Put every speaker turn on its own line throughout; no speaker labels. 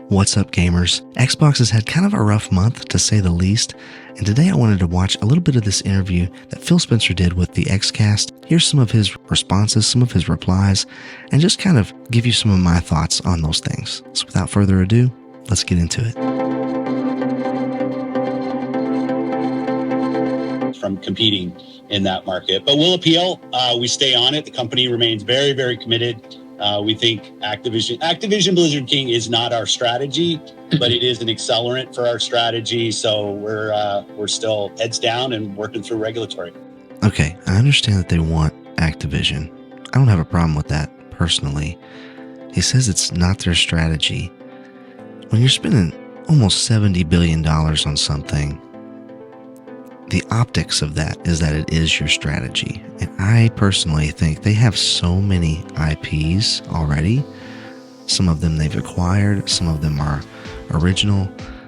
What's up, gamers? Xbox has had kind of a rough month, to say the least, and today I wanted to watch a little bit of this interview that Phil Spencer did with the Xcast. Here's some of his responses, some of his replies, and just kind of give you some of my thoughts on those things. So without further ado, let's get into it.
From competing in that market, but we'll appeal. We stay on it. The company remains very, very committed. We think Activision Blizzard King is not our strategy, but it is an accelerant for our strategy. So we're still heads down and working through regulatory.
Okay, I understand that they want Activision. I don't have a problem with that personally. He says it's not their strategy. When you're spending almost $70 billion on something, the optics of that is that it is your strategy. And I personally think they have so many IPs already. Some of them they've acquired, some of them are original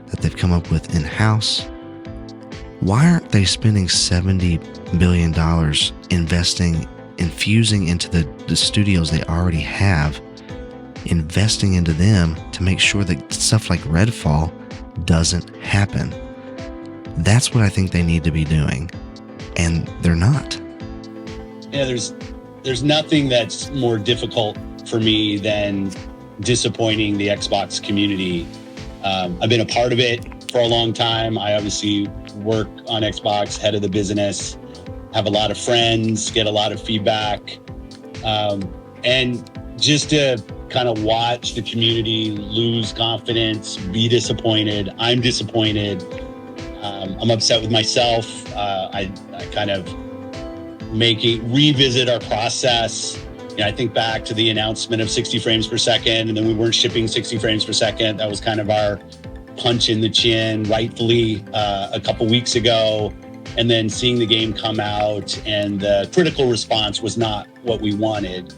that they've come up with in-house. Why aren't they spending $70 billion infusing into the studios they already have, investing into them to make sure that stuff like Redfall doesn't happen? That's what I think they need to be doing, and they're not.
Yeah, there's nothing that's more difficult for me than disappointing the Xbox community. I've been a part of it for a long time. I obviously work on Xbox, head of the business, have a lot of friends, get a lot of feedback, and just to kind of watch the community lose confidence, be disappointed. I'm disappointed. I'm upset with myself. I kind of revisit our process. You know, I think back to the announcement of 60 frames per second, and then we weren't shipping 60 frames per second. That was kind of our punch in the chin, rightfully, a couple weeks ago. And then seeing the game come out, and the critical response was not what we wanted.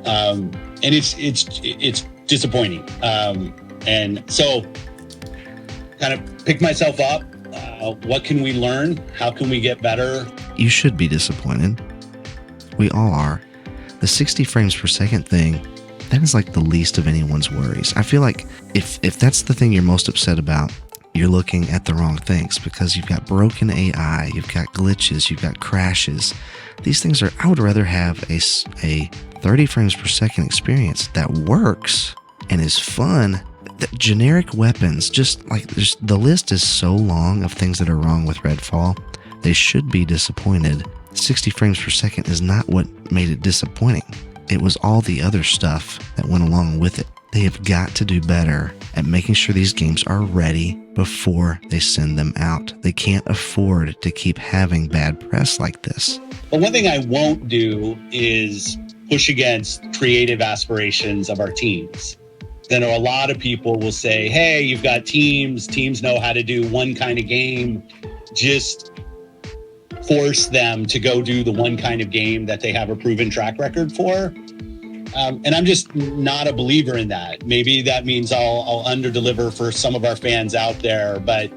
And it's disappointing. And so kind of pick myself up. What can we learn? How can we get better?
You should be disappointed. We all are. The 60 frames per second thing, that is like the least of anyone's worries. I feel like if that's the thing you're most upset about, you're looking at the wrong things, because you've got broken AI, you've got glitches, you've got crashes. These things I would rather have a 30 frames per second experience that works and is fun. The generic weapons, the list is so long of things that are wrong with Redfall. They should be disappointed. 60 frames per second is not what made it disappointing. It was all the other stuff that went along with it. They have got to do better at making sure these games are ready before they send them out. They can't afford to keep having bad press like this.
But one thing I won't do is push against creative aspirations of our teams. Then a lot of people will say, hey, you've got teams know how to do one kind of game. Just force them to go do the one kind of game that they have a proven track record for. And I'm just not a believer in that. Maybe that means I'll under-deliver for some of our fans out there. But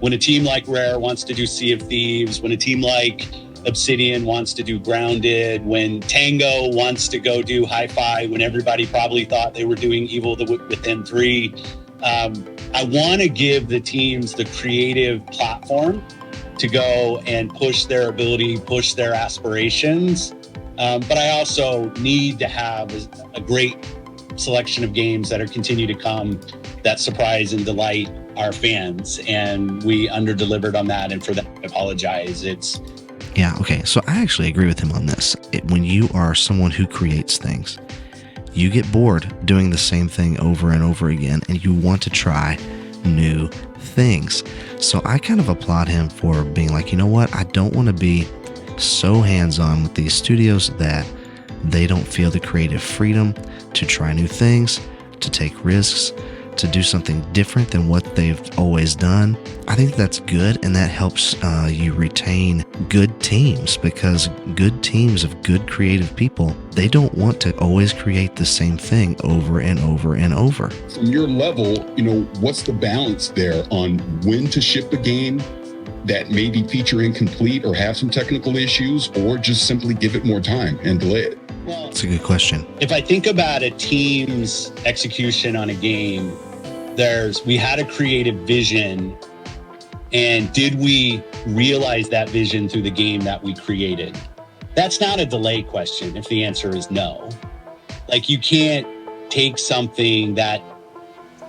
when a team like Rare wants to do Sea of Thieves, when a team like Obsidian wants to do Grounded, when Tango wants to go do Hi-Fi, when everybody probably thought they were doing Evil Within 3, I want to give the teams the creative platform to go and push their ability, push their aspirations. But I also need to have a great selection of games that are continue to come that surprise and delight our fans. And we under-delivered on that. And for that, I apologize.
Yeah, okay, so I actually agree with him on this. When you are someone who creates things, you get bored doing the same thing over and over again, and you want to try new things. So I kind of applaud him for being like, you know what, I don't want to be so hands-on with these studios that they don't feel the creative freedom to try new things, to take risks, to do something different than what they've always done. I think that's good, and that helps you retain good teams, because good teams of good creative people, they don't want to always create the same thing over and over and over.
From your level, what's the balance there on when to ship a game that may be feature incomplete or have some technical issues, or just simply give it more time and delay it?
Well,
that's a good question.
If I think about a team's execution on a game, we had a creative vision, and did we realize that vision through the game that we created? That's not a delay question if the answer is no. Like, you can't take something that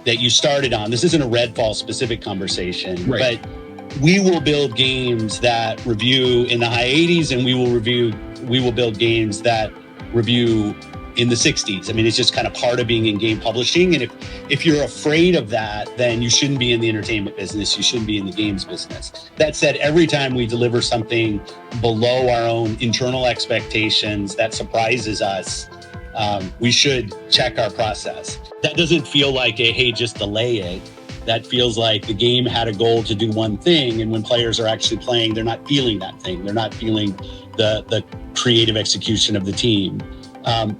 you started on. This isn't a Redfall specific conversation,
right,
but we will build games that review in the high 80s, and we will build games that review in the 60s. I mean, it's just kind of part of being in game publishing. And if you're afraid of that, then you shouldn't be in the entertainment business. You shouldn't be in the games business. That said, every time we deliver something below our own internal expectations that surprises us, we should check our process. That doesn't feel like hey, just delay it. That feels like the game had a goal to do one thing, and when players are actually playing, they're not feeling that thing. They're not feeling the creative execution of the team.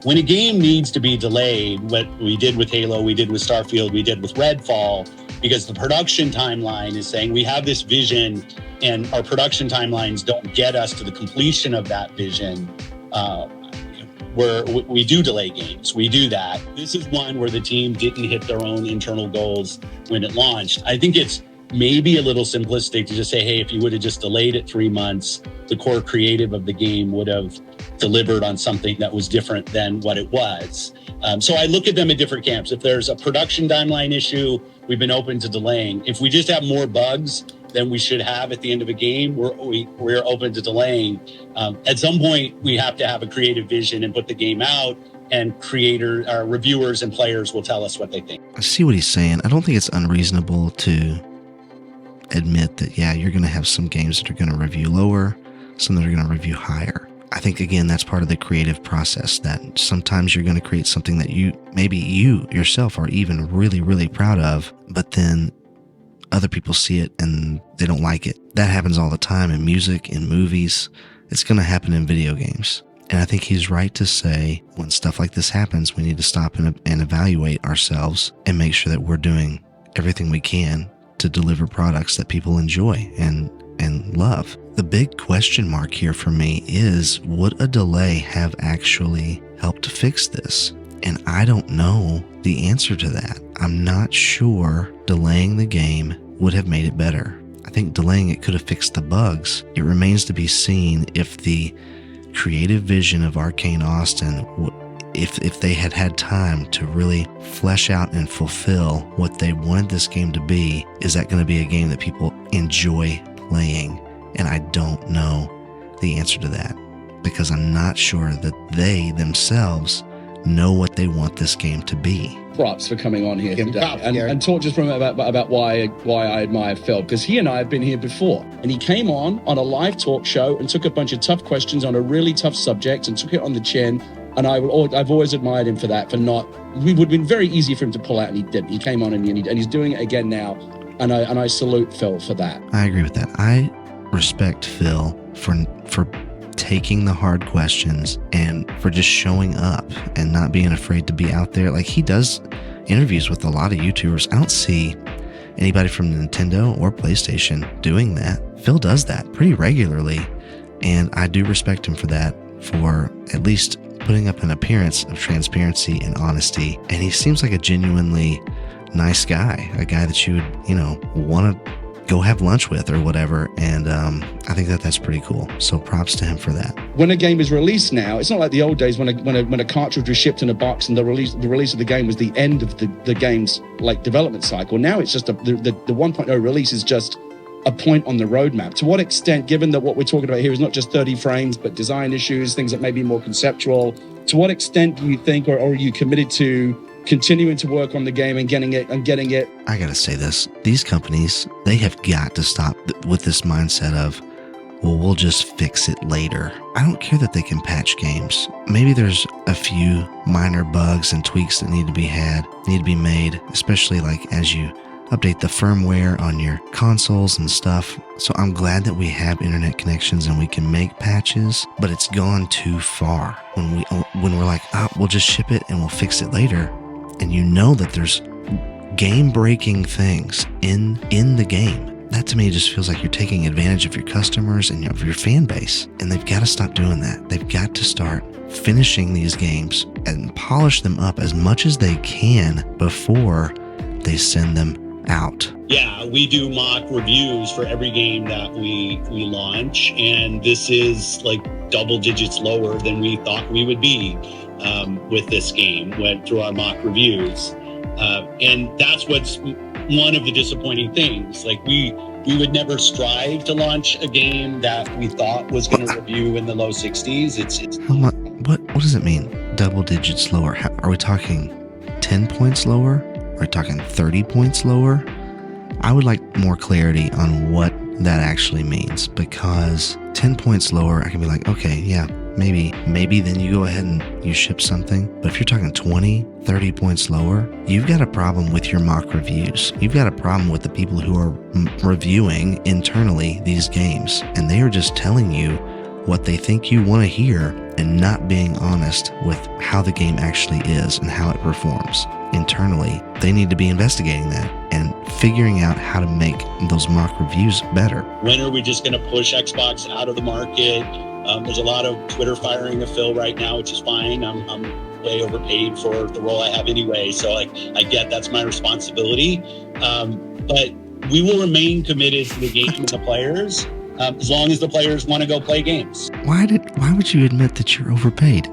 When a game needs to be delayed, what we did with Halo, we did with Starfield, we did with Redfall, because the production timeline is saying we have this vision and our production timelines don't get us to the completion of that vision, we do delay games. We do that. This is one where the team didn't hit their own internal goals when it launched. I think it's maybe a little simplistic to just say, hey, if you would have just delayed it 3 months, the core creative of the game would have delivered on something that was different than what it was. So I look at them in different camps. If there's a production timeline issue, we've been open to delaying. If we just have more bugs than we should have at the end of a game, we're open to delaying. At some point, we have to have a creative vision and put the game out, and reviewers and players will tell us what they think.
I see what he's saying. I don't think it's unreasonable to admit that, yeah, you're going to have some games that are going to review lower, some that are going to review higher. I think, again, that's part of the creative process, that sometimes you're going to create something that you yourself are even really, really proud of, but then other people see it and they don't like it. That happens all the time in music, in movies. It's going to happen in video games. And I think he's right to say when stuff like this happens, we need to stop and evaluate ourselves and make sure that we're doing everything we can to deliver products that people enjoy and love. The big question mark here for me is, would a delay have actually helped fix this? And I don't know the answer to that. I'm not sure delaying the game would have made it better. I think delaying it could have fixed the bugs. It remains to be seen if the creative vision of Arcane Austin, if they had had time to really flesh out and fulfill what they wanted this game to be, is that going to be a game that people enjoy playing? And I don't know the answer to that, because I'm not sure that they themselves know what they want this game to be.
Props for coming on here today and talk just for a minute about why I admire Phil, because he and I have been here before, and he came on a live talk show and took a bunch of tough questions on a really tough subject and took it on the chin. And I've always admired him for that. It would have been very easy for him to pull out, and he didn't. He came on and he's doing it again now, and I salute Phil for that.
I agree with that. I respect Phil for taking the hard questions and for just showing up and not being afraid to be out there. Like, he does interviews with a lot of YouTubers. I don't see anybody from Nintendo or PlayStation doing that. Phil does that pretty regularly, and I do respect him for that, for at least putting up an appearance of transparency and honesty. And he seems like a genuinely nice guy, a guy that you would, want to go have lunch with or whatever. And I think that's pretty cool. So props to him for that.
When a game is released now, it's not like the old days when a cartridge was shipped in a box and the release of the game was the end of the game's development cycle. Now it's just the 1.0 release is just a point on the roadmap. To what extent, given that what we're talking about here is not just 30 frames, but design issues, things that may be more conceptual, to what extent do you think, or are you committed to continuing to work on the game and getting it?
I gotta say this, these companies, they have got to stop with this mindset of, well, we'll just fix it later. I don't care that they can patch games. Maybe there's a few minor bugs and tweaks that need to be made, especially as you update the firmware on your consoles and stuff. So I'm glad that we have internet connections and we can make patches, but it's gone too far when we're like, we'll just ship it and we'll fix it later. And that there's game-breaking things in the game. That to me just feels like you're taking advantage of your customers and of your fan base. And they've got to stop doing that. They've got to start finishing these games and polish them up as much as they can before they send them out.
Yeah, we do mock reviews for every game that we launch, and this is like double digits lower than we thought we would be with this game went through our mock reviews. And that's what's one of the disappointing things. Like we would never strive to launch a game that we thought was going to review in the low 60s. It's
How much? What does it mean? Double digits lower? Are we talking 10 points lower? Are we talking 30 points lower? I would like more clarity on what that actually means, because 10 points lower, I can be like, okay, yeah, maybe then you go ahead and you ship something. But if you're talking 20, 30 points lower, you've got a problem with your mock reviews. You've got a problem with the people who are reviewing internally these games, and they are just telling you what they think you want to hear and not being honest with how the game actually is and how it performs internally. They need to be investigating that and figuring out how to make those mock reviews better.
When are we just going to push Xbox out of the market? There's a lot of Twitter firing of Phil right now, which is fine. I'm way overpaid for the role I have anyway, so I get that's my responsibility. But we will remain committed to the game and the players as long as the players want to go play games.
Why would you admit that you're overpaid?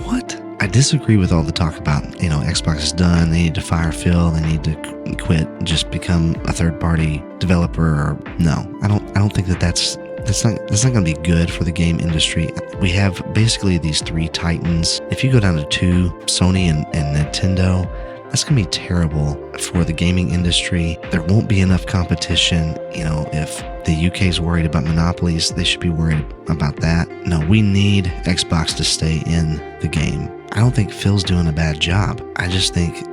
What? I disagree with all the talk about, Xbox is done, they need to fire Phil, they need to quit, just become a third-party developer. Or no, I don't think that's not going to be good for the game industry. We have basically these three titans. If you go down to two, Sony and Nintendo, that's going to be terrible for the gaming industry. There won't be enough competition. If the UK is worried about monopolies, they should be worried about that. No, we need Xbox to stay in the game. I don't think Phil's doing a bad job. I just think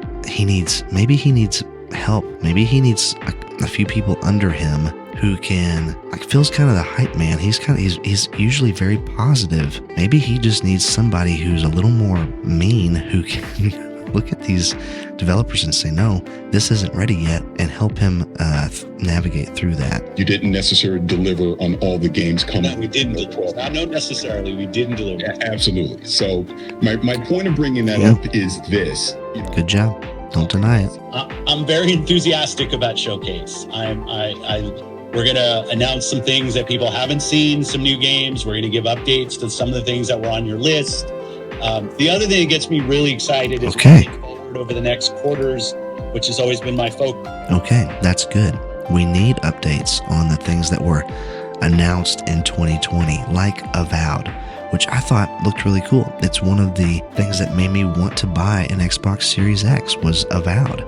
maybe he needs help. Maybe he needs a few people under him who can, Phil's kind of the hype man. He's usually very positive. Maybe he just needs somebody who's a little more mean, who can look at these developers and say, no, this isn't ready yet, and help him navigate through that.
You didn't necessarily deliver on all the games coming.
No, we didn't deliver. Not necessarily. We didn't deliver.
Yeah, absolutely. So my point of bringing that up is this.
Good job. Don't deny it.
I'm very enthusiastic about Showcase. We're going to announce some things that people haven't seen, some new games. We're going to give updates to some of the things that were on your list. The other thing that gets me really excited is moving forward over the next quarters, which has always been my focus.
Okay, that's good. We need updates on the things that were announced in 2020, like Avowed, which I thought looked really cool. It's one of the things that made me want to buy an Xbox Series X was Avowed,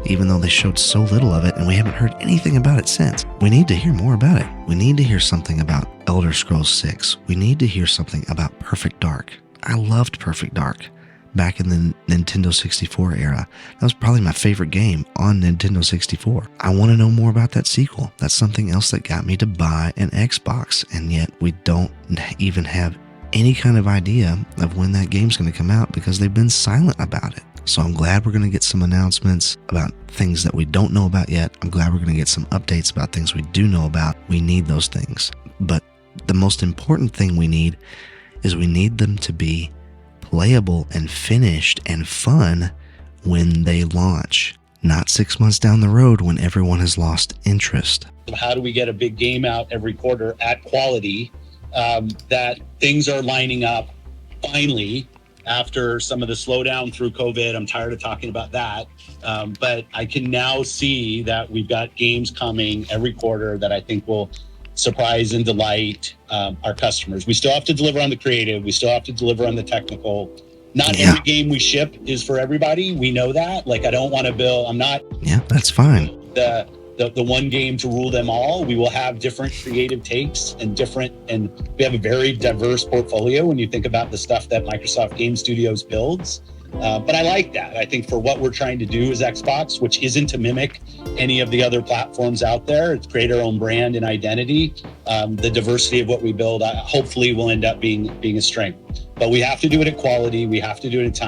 even though they showed so little of it and we haven't heard anything about it since. We need to hear more about it. We need to hear something about Elder Scrolls 6. We need to hear something about Perfect Dark. I loved Perfect Dark back in the Nintendo 64 era. That was probably my favorite game on Nintendo 64. I want to know more about that sequel. That's something else that got me to buy an Xbox, and yet we don't even have any kind of idea of when that game's going to come out because they've been silent about it. So I'm glad we're going to get some announcements about things that we don't know about yet. I'm glad we're going to get some updates about things we do know about. We need those things. But the most important thing we need is we need them to be playable and finished and fun when they launch, not 6 months down the road when everyone has lost interest.
How do we get a big game out every quarter at quality that things are lining up finally after some of the slowdown through COVID? I'm tired of talking about that. But I can now see that we've got games coming every quarter that I think will surprise and delight our customers. We still have to deliver on the creative. We still have to deliver on the technical. Not every game we ship is for everybody. We know that. I don't want to build,
Yeah, that's fine.
The one game to rule them all. We will have different creative takes and we have a very diverse portfolio when you think about the stuff that Microsoft Game Studios builds. But I like that. I think for what we're trying to do as Xbox, which isn't to mimic any of the other platforms out there, it's create our own brand and identity. The diversity of what we build, hopefully will end up being a strength. But we have to do it at quality. We have to do it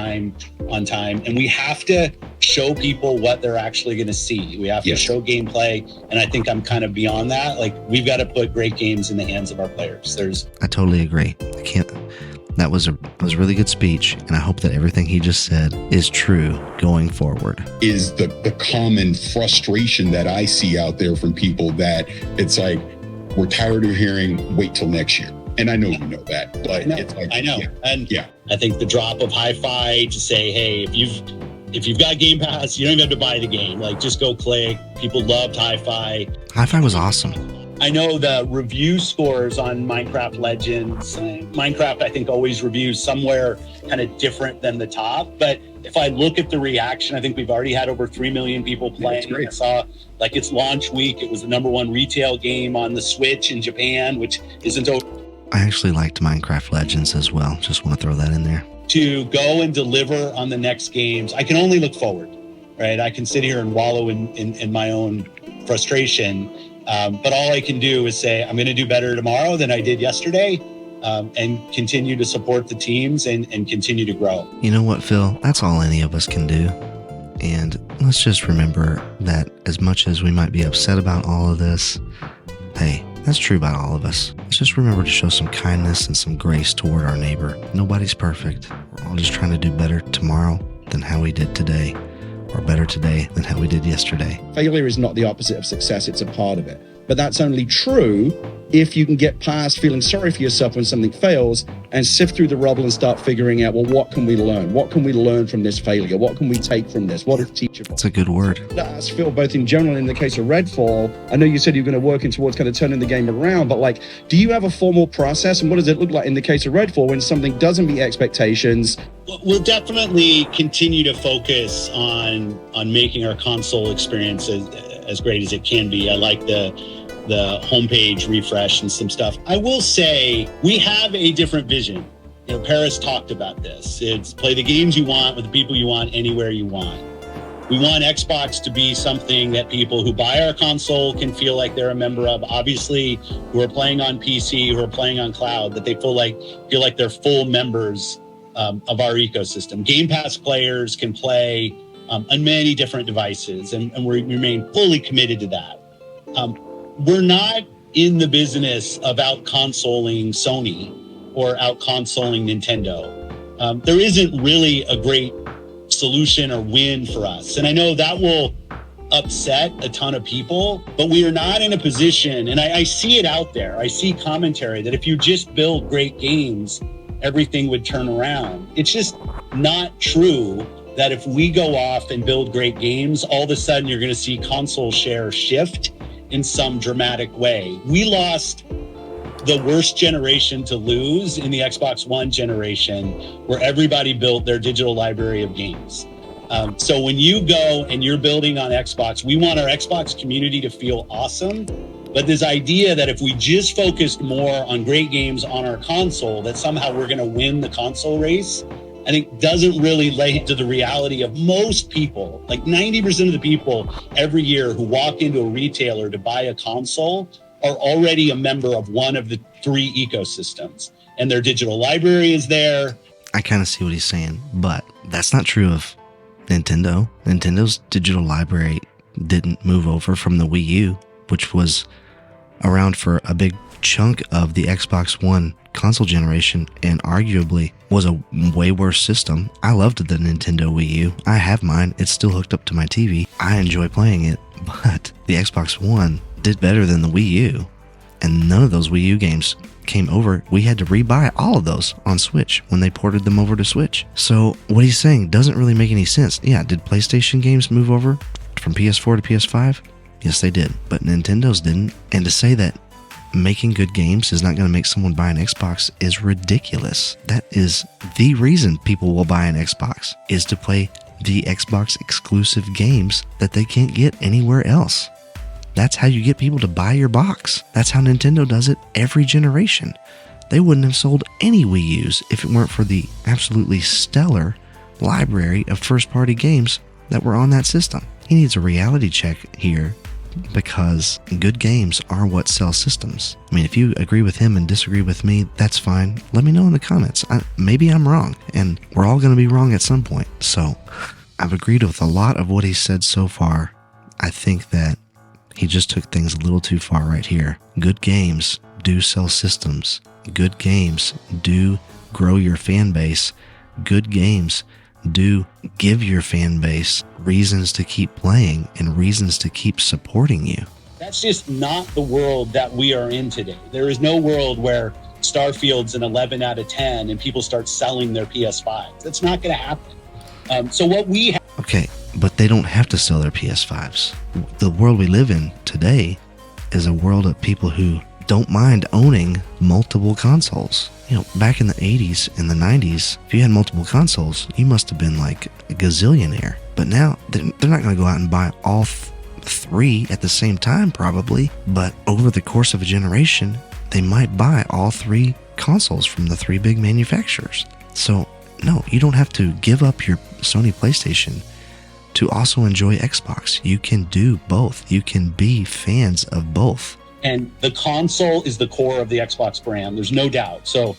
on time. And we have to show people what they're actually going to see. We have to show gameplay. And I think I'm kind of beyond that. We've got to put great games in the hands of our players.
I totally agree. That was a really good speech, and I hope that everything he just said is true going forward.
Is the common frustration that I see out there from people that it's like, we're tired of hearing, wait till next year. And I know you know that, but it's like,
I know.
Yeah,
and
yeah.
I think the drop of hi-fi to say, hey, if you've got Game Pass, you don't even have to buy the game. Like, just go click. People loved hi-fi.
Hi-fi was awesome.
I know the review scores on Minecraft Legends. Minecraft, I think, always reviews somewhere kind of different than the top. But if I look at the reaction, I think we've already had over 3 million people playing.
Yeah,
I saw, like, its launch week, it was the #1 retail game on the Switch in Japan, which isn't over.
I actually liked Minecraft Legends as well. Just want to throw that in there.
To go and deliver on the next games, I can only look forward, right? I can sit here and wallow in my own frustration. But all I can do is say, I'm going to do better tomorrow than I did yesterday, and continue to support the teams and continue to grow.
You know what, Phil? That's all any of us can do. And let's just remember that as much as we might be upset about all of this, hey, that's true about all of us. Let's just remember to show some kindness and some grace toward our neighbor. Nobody's perfect. We're all just trying to do better tomorrow than how we did today, or better today than how we did yesterday.
Failure is not the opposite of success, it's a part of it. But that's only true if you can get past feeling sorry for yourself when something fails and sift through the rubble and start figuring out, well, what can we learn? What can we learn from this failure? What can we take from this? What is teachable?
That's a good word.
That's Phil, both in general and in the case of Redfall. I know you said you're going to work in towards kind of turning the game around, but like, do you have a formal process? And what does it look like in the case of Redfall when something doesn't meet expectations?
We'll definitely continue to focus on making our console experience as great as it can be. I like the homepage refresh and some stuff. I will say we have a different vision. You know, Paris talked about this. It's play the games you want with the people you want, anywhere you want. We want Xbox to be something that people who buy our console can feel like they're a member of. Obviously, who are playing on PC, who are playing on cloud, that they feel like they're full members of our ecosystem. Game Pass players can play on many different devices, and we remain fully committed to that. We're not in the business of out-consoling Sony or out-consoling Nintendo. There isn't really a great solution or win for us. And I know that will upset a ton of people, but we are not in a position, and I see it out there. I see commentary that if you just build great games, everything would turn around. It's just not true that if we go off and build great games, all of a sudden you're going to see console share shift in some dramatic way. We lost the worst generation to lose in the Xbox One generation, where everybody built their digital library of games. So when you go and you're building on Xbox, we want our Xbox community to feel awesome. But this idea that if we just focused more on great games on our console, that somehow we're going to win the console race, I think doesn't really lay into the reality of most people. Like 90% of the people every year who walk into a retailer to buy a console are already a member of one of the 3 ecosystems, and their digital library is there.
I kind of see what he's saying, but that's not true of Nintendo. Nintendo's digital library didn't move over from the Wii U, which was around for a big chunk of the Xbox One console generation and arguably was a way worse system. I loved the Nintendo Wii U. I have mine. It's still hooked up to my TV. I enjoy playing it, but the Xbox One did better than the Wii U, and none of those Wii U games came over. We had to rebuy all of those on Switch when they ported them over to Switch. So what he's saying doesn't really make any sense. Yeah, did PlayStation games move over from PS4 to PS5? Yes, they did, but Nintendo's didn't. And to say that making good games is not going to make someone buy an Xbox is ridiculous. That is the reason people will buy an Xbox, is to play the Xbox exclusive games that they can't get anywhere else. That's how you get people to buy your box. That's how Nintendo does it every generation. They wouldn't have sold any Wii U's if it weren't for the absolutely stellar library of first-party games that were on that system. He needs a reality check here, because good games are what sell systems. I mean, if you agree with him and disagree with me, that's fine. Let me know in the comments. Maybe I'm wrong, and we're all going to be wrong at some point. So I've agreed with a lot of what he said so far. I think that he just took things a little too far right here. Good games do sell systems, Good games do grow your fan base. Good games do give your fan base reasons to keep playing and reasons to keep supporting you.
That's just not the world that we are in today. There is no world where Starfield's an 11 out of 10 and people start selling their PS5s. That's not going to happen. So what we have...
Okay, but they don't have to sell their PS5s. The world we live in today is a world of people who don't mind owning multiple consoles. You know, back in the 80s and the 90s, if you had multiple consoles, you must have been like a gazillionaire. But now, they're not going to go out and buy all three at the same time, probably. But over the course of a generation, they might buy all three consoles from the three big manufacturers. So, no, you don't have to give up your Sony PlayStation to also enjoy Xbox. You can do both. You can be fans of both.
And the console is the core of the Xbox brand. There's no doubt. So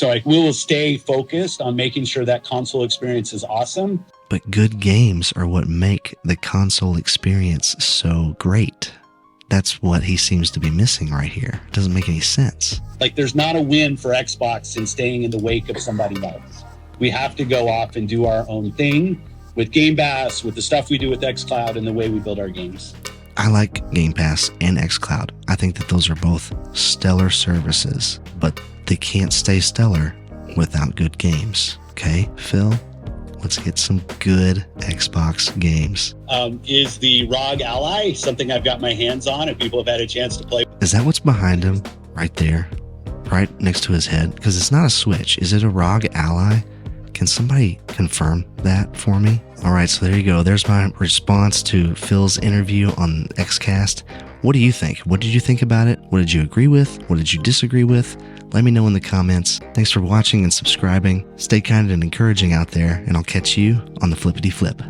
we will stay focused on making sure that console experience is awesome.
But good games are what make the console experience so great. That's what he seems to be missing right here. It doesn't make any sense.
Like, there's not a win for Xbox in staying in the wake of somebody else. We have to go off and do our own thing with Game Pass, with the stuff we do with xCloud, and the way we build our games.
I like Game Pass and xCloud. I think that those are both stellar services, but they can't stay stellar without good games. Okay, Phil? Let's get some good Xbox games.
Is the ROG Ally something I've got my hands on and people have had a chance to play?
Is that what's behind him? Right there? Right next to his head? Because it's not a Switch. Is it a ROG Ally? Can somebody confirm that for me? All right, so there you go. There's my response to Phil's interview on XCast. What do you think? What did you think about it? What did you agree with? What did you disagree with? Let me know in the comments. Thanks for watching and subscribing. Stay kind and encouraging out there, and I'll catch you on the flippity flip.